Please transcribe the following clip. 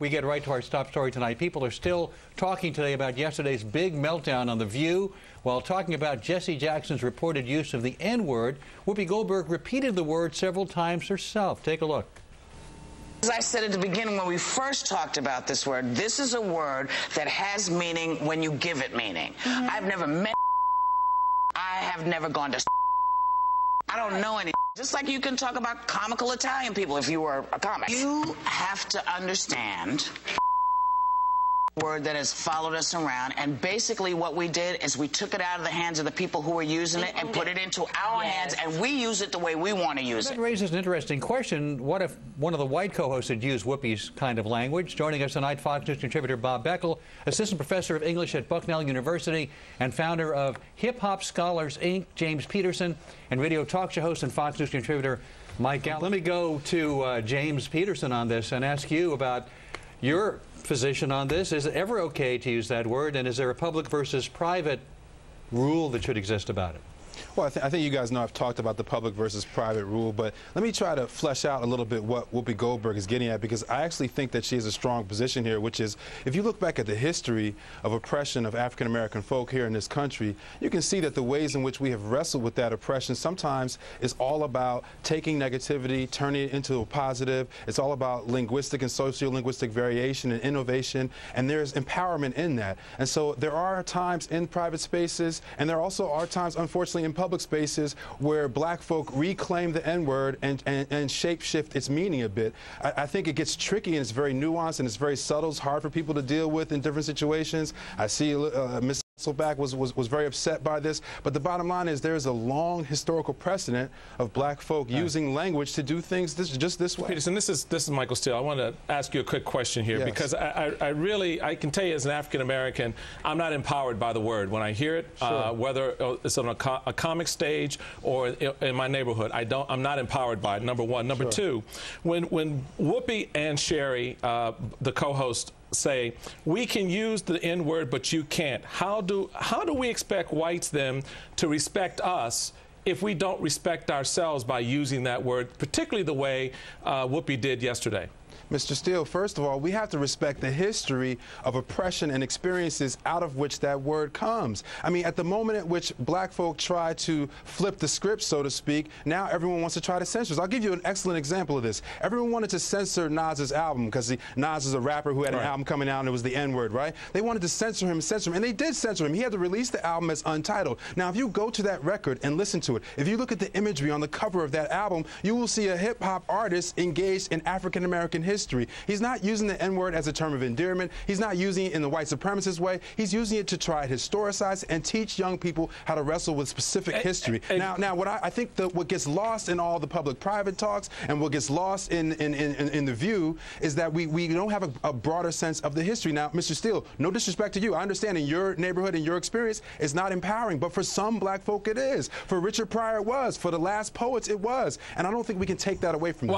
We get right to our top story tonight. People are still talking today about yesterday's big meltdown on The View. While talking about Jesse Jackson's reported use of the N-word, Whoopi Goldberg repeated the word several times herself. Take a look. As I said at the beginning when we first talked about this word, this is a word that has meaning when you give it meaning. I've never met I have never gone to I don't know any. Just like you can talk about comical Italian people if you were a comic. You have to understand word that has followed us around, and basically what we did is we took it out of the hands of the people who were using it and put it into our hands, and we use it the way we want to use it. That raises an interesting question. What if one of the white co-hosts had used Whoopi's kind of language? Joining us tonight, Fox News contributor Bob Beckel, assistant professor of English at Bucknell University and founder of Hip Hop Scholars, Inc., James Peterson, and radio talk show host and Fox News contributor Mike Gallo. Let me go to James Peterson on this and ask you about your position on this. Is it ever okay to use that word, and is there a public versus private rule that should exist about it? Well, I think you guys know I've talked about the public versus private rule, but let me try to flesh out a little bit what Whoopi Goldberg is getting at, because I actually think that she has a strong position here, which is, if you look back at the history of oppression of African-American folk here in this country, you can see that the ways in which we have wrestled with that oppression sometimes is all about taking negativity, turning it into a positive. It's all about linguistic and sociolinguistic variation and innovation, and there's empowerment in that. And so there are times in private spaces, and there also are times, unfortunately, in public spaces where black folk reclaim the N-word and shape-shift its meaning a bit. I think it gets tricky, and it's very nuanced, and it's very subtle. It's hard for people to deal with in different situations. I see Ms. Hasselback was very upset by this, but the bottom line is there is a long historical precedent of black folk using language to do things just this way. Peterson, this is Michael Steele. I want to ask you a quick question here, because I can tell you as an African American, I'm not empowered by the word. When I hear it, whether it's on a comic stage or in my neighborhood, I'm not empowered by it, number one. Number two, when Whoopi and Sherry, the co-host, say we can use the N-word but you can't, how do we expect whites then to respect us if we don't respect ourselves by using that word, particularly the way Whoopi did yesterday? Mr. Steele, first of all, we have to respect the history of oppression and experiences out of which that word comes. I mean, at the moment at which black folk try to flip the script, so to speak, now everyone wants to try to censor us. I'll give you an excellent example of this. Everyone wanted to censor Nas's album because Nas is a rapper who had an album coming out and it was the N-word, right? They wanted to censor him, and they did censor him. He had to release the album as untitled. Now, if you go to that record and listen to it, if you look at the imagery on the cover of that album, you will see a hip-hop artist engaged in African-American history. He's not using the N-word as a term of endearment. He's not using it in the white supremacist way. He's using it to try to historicize and teach young people how to wrestle with specific history. Now, what I think what gets lost in all the public-private talks and what gets lost in The View is that we don't have a broader sense of the history. Now, Mr. Steele, no disrespect to you. I understand in your neighborhood and your experience, it's not empowering, but for some black folk it is. For Richard Pryor, it was. For the last poets, it was. And I don't think we can take that away from them.